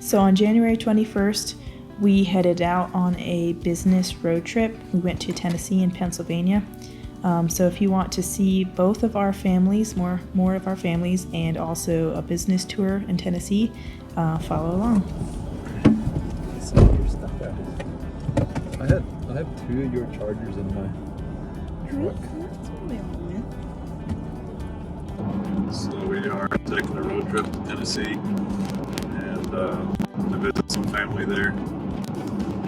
So on January 21st, we headed out on a business road trip. We went to Tennessee and Pennsylvania. So if you want to see both of our families, more of our families, and also a business tour in Tennessee, follow along. So your stuff. I have 2 of your chargers in my truck. So we are taking a road trip to Tennessee and to visit some family there.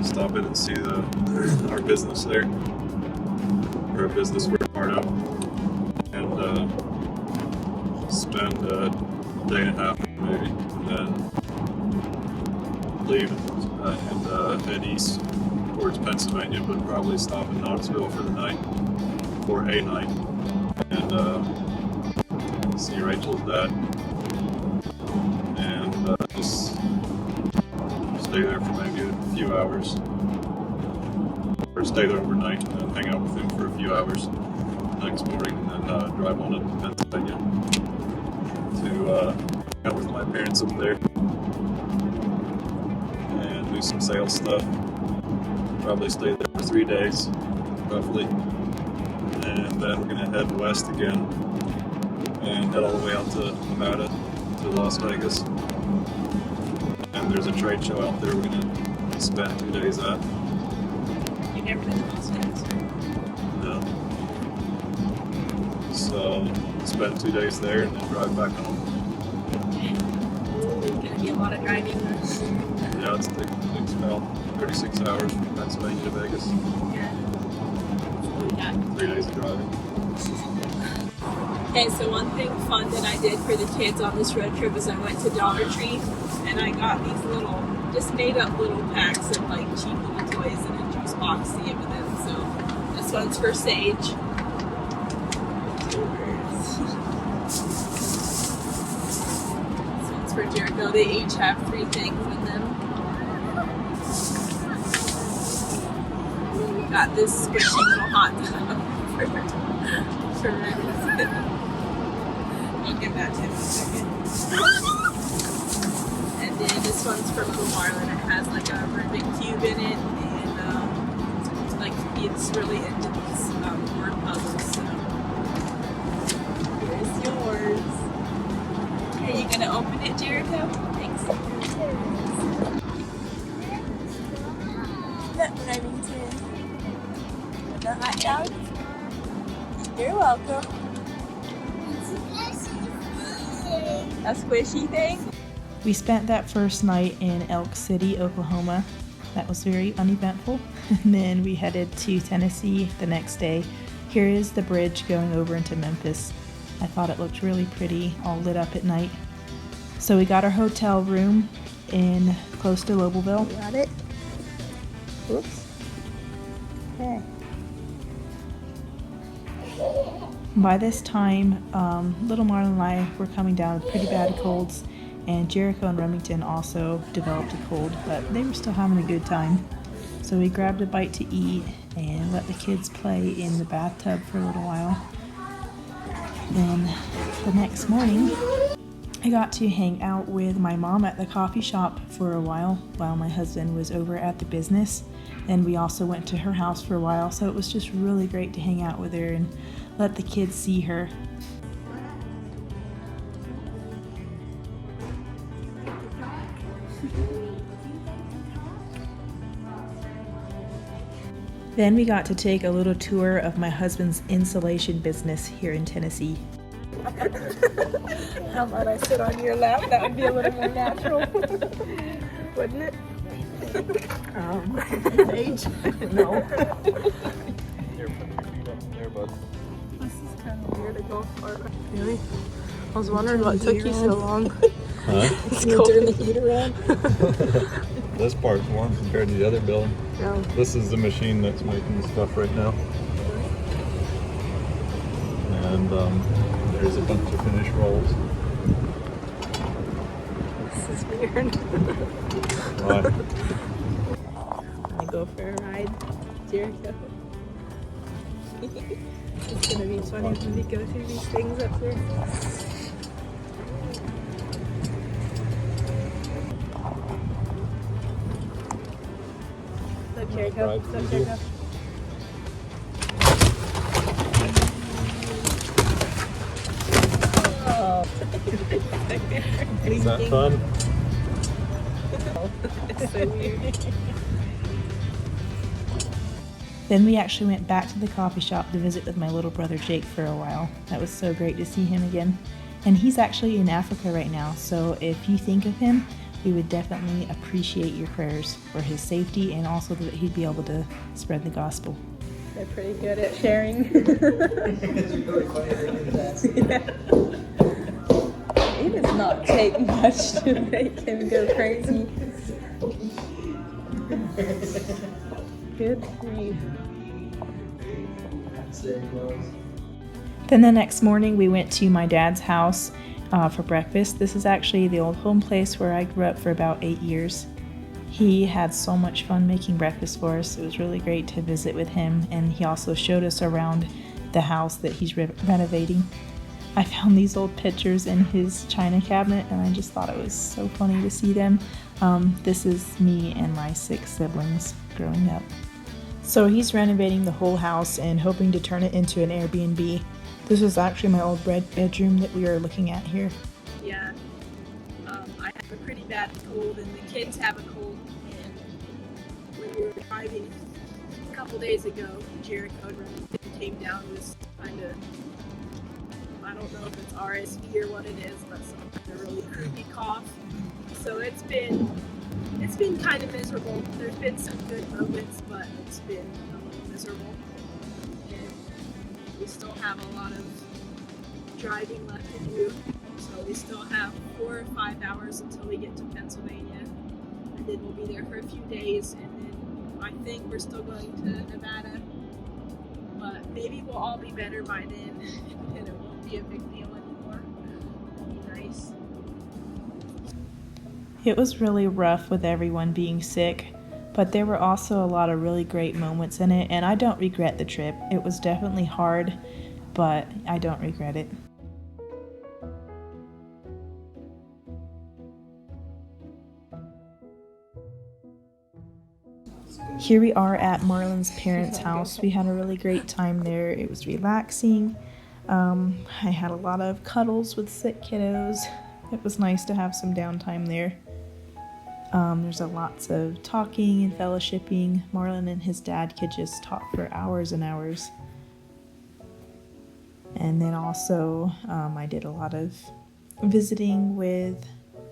Stop in and see our business there, or a business we're a part of, and spend a day and a half maybe, and then leave and head east towards Pennsylvania, but probably stop in Knoxville for the night, or a night, and see Rachel's dad, and just stay there for maybe a few hours, or stay there overnight and then hang out with him for a few hours next morning, and then drive on up to Pennsylvania to hang out with my parents up there and do some sales stuff. Probably stay there for 3 days, roughly, and then we're gonna head west again and head all the way out to Nevada, to Las Vegas. And there's a trade show out there we're gonna spend 2 days at. You never been to Las Vegas? No. So spend 2 days there and then drive back home. It's gonna be a lot of driving. Yeah, it takes about 36 hours from Pennsylvania to Vegas. Yeah. We got 3 days of driving. Okay, so one thing fun that I did for the kids on this road trip is I went to Dollar Tree and I got these little, just made up little packs of like cheap little toys in a juice box to give to them. So this one's for Sage. This one's for Jericho. They each have 3 things in them. And then we got this squishy little hot tub for Ruth. I'll give that to him in a second. And then this one's from Marlin. It has like a Rubik cube in it, and like it's really into these word puzzles. So here's yours. Are you gonna open it, Jericho? Thanks. That's what I mean to. The hot dog. You're welcome. A squishy thing? We spent that first night in Elk City, Oklahoma. That was very uneventful. And then we headed to Tennessee the next day. Here is the bridge going over into Memphis. I thought it looked really pretty, all lit up at night. So we got our hotel room in close to Lobelville. Got it? Oops. Okay. By this time, little Marlin and I were coming down with pretty bad colds, and Jericho and Remington also developed a cold, but they were still having a good time. So we grabbed a bite to eat and let the kids play in the bathtub for a little while. Then the next morning, I got to hang out with my mom at the coffee shop for a while my husband was over at the business, and we also went to her house for a while, so it was just really great to hang out with her and let the kids see her. Then we got to take a little tour of my husband's insulation business here in Tennessee. How about I sit on your lap? That would be a little more natural, wouldn't it? Age? No. Here, put your feet up there, bud. This is kind of weird to go for. Really? I was wondering what took you so long. Huh? You turn the heater on? This part's warm compared to the other building. No. This is the machine that's making the stuff right now. And there's a bunch of finished rolls. This is weird. Why? I go for a ride, Jericho. It's gonna be funny when we go through these things up there. Jericho. Right, What's up, you do. Jericho? Is that fun? It's so weird. Then we actually went back to the coffee shop to visit with my little brother Jake for a while. That was so great to see him again. And he's actually in Africa right now, so if you think of him, we would definitely appreciate your prayers for his safety and also that he'd be able to spread the gospel. They're pretty good at sharing. It does not take much to make him go crazy. Good grief. Then the next morning we went to my dad's house for breakfast. This is actually the old home place where I grew up for about 8 years. He had so much fun making breakfast for us. It was really great to visit with him, and he also showed us around the house that he's renovating. I found these old pictures in his china cabinet, and I just thought it was so funny to see them. This is me and my 6 siblings growing up. So he's renovating the whole house and hoping to turn it into an Airbnb. This is actually my old bedroom that we are looking at here. Yeah. I have a pretty bad cold, and the kids have a cold. And when we were driving a couple days ago, Jericho and Remington came down with kind of, I don't know if it's RSV or what it is, but some kind of really creepy cough. So it's been kind of miserable. There's been some good moments, but it's been a little miserable. And we still have a lot of driving left to do. So we still have 4 or 5 hours until we get to Pennsylvania. And then we'll be there for a few days. And then I think we're still going to Nevada. But maybe we'll all be better by then. And it won't be a big deal anymore. It'll be nice. It was really rough with everyone being sick, but there were also a lot of really great moments in it, and I don't regret the trip. It was definitely hard, but I don't regret it. Here we are at Marlin's parents' house. We had a really great time there. It was relaxing. I had a lot of cuddles with sick kiddos. It was nice to have some downtime there. There's lots of talking and fellowshipping. Marlin and his dad could just talk for hours and hours. And then also I did a lot of visiting with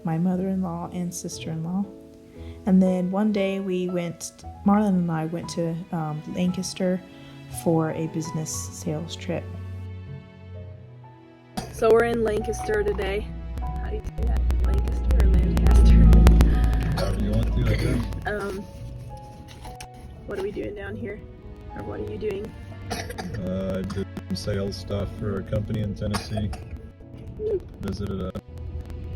my mother-in-law and sister-in-law. And then one day Marlin and I went to Lancaster for a business sales trip. So we're in Lancaster today. How do you say that? Lancaster or Lancaster? However you want to, I guess. What are we doing down here? Or what are you doing? I did some sales stuff for a company in Tennessee. Visited a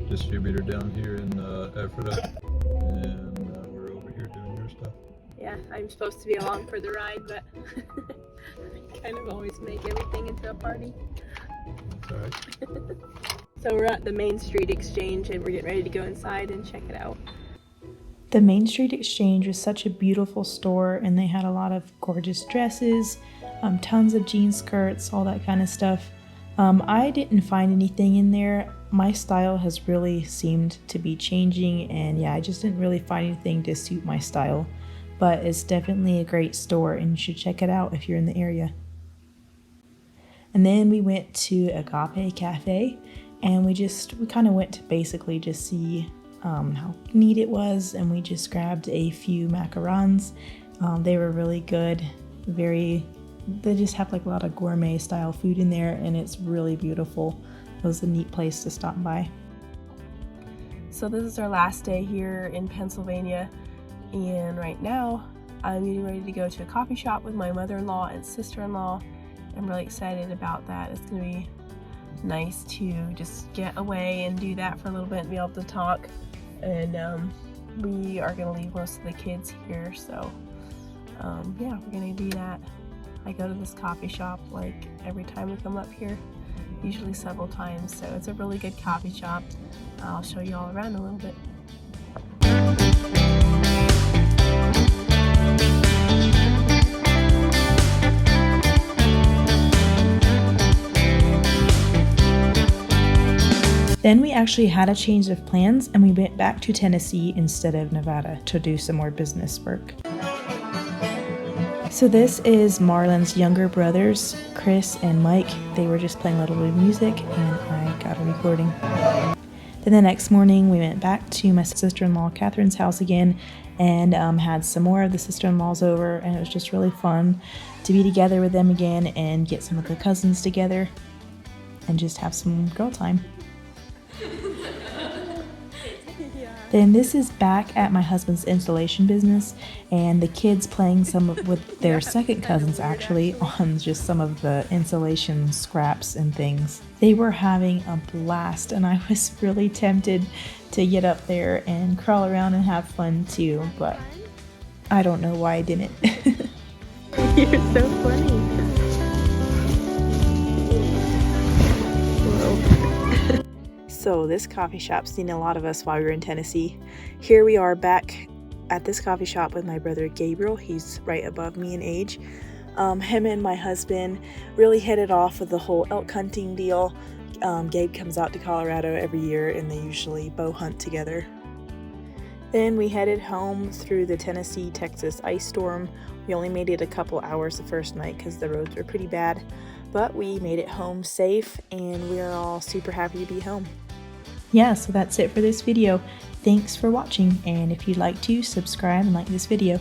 distributor down here in Ephrata, and we're over here doing your stuff. Yeah, I'm supposed to be along for the ride, but I kind of always make everything into a party. That's alright. So we're at the Main Street Exchange, and we're getting ready to go inside and check it out. The Main Street Exchange was such a beautiful store, and they had a lot of gorgeous dresses, tons of jean skirts, all that kind of stuff. I didn't find anything in there. My style has really seemed to be changing, and yeah, I just didn't really find anything to suit my style. But it's definitely a great store, and you should check it out if you're in the area. And then we went to Agape Cafe, and we kind of went to basically just see how neat it was, and we just grabbed a few macarons. They were really good. They just have like a lot of gourmet style food in there, and it's really beautiful. It was a neat place to stop by. So this is our last day here in Pennsylvania, and right now I'm getting ready to go to a coffee shop with my mother-in-law and sister-in-law. I'm really excited about that. It's going to be nice to just get away and do that for a little bit and be able to talk. And we are going to leave most of the kids here, so yeah, we're going to do that. I go to this coffee shop like every time we come up here, usually several times, so it's a really good coffee shop. I'll show you all around a little bit. Then we actually had a change of plans and we went back to Tennessee instead of Nevada to do some more business work. So this is Marlin's younger brothers, Chris and Mike. They were just playing a little bit of music and I got a recording. Then the next morning we went back to my sister-in-law Catherine's house again and had some more of the sister-in-laws over, and it was just really fun to be together with them again and get some of the cousins together and just have some girl time. Then this is back at my husband's installation business and the kids playing some with their second cousins actually on just some of the insulation scraps and things. They were having a blast and I was really tempted to get up there and crawl around and have fun too, but I don't know why I didn't. You're so funny. So this coffee shop's seen a lot of us while we were in Tennessee. Here we are back at this coffee shop with my brother Gabriel. He's right above me in age. Him and my husband really hit it off with the whole elk hunting deal. Gabe comes out to Colorado every year and they usually bow hunt together. Then we headed home through the Tennessee-Texas ice storm. We only made it a couple hours the first night because the roads were pretty bad, but we made it home safe and we are all super happy to be home. Yeah, so that's it for this video. Thanks for watching, and if you'd like to, subscribe and like this video.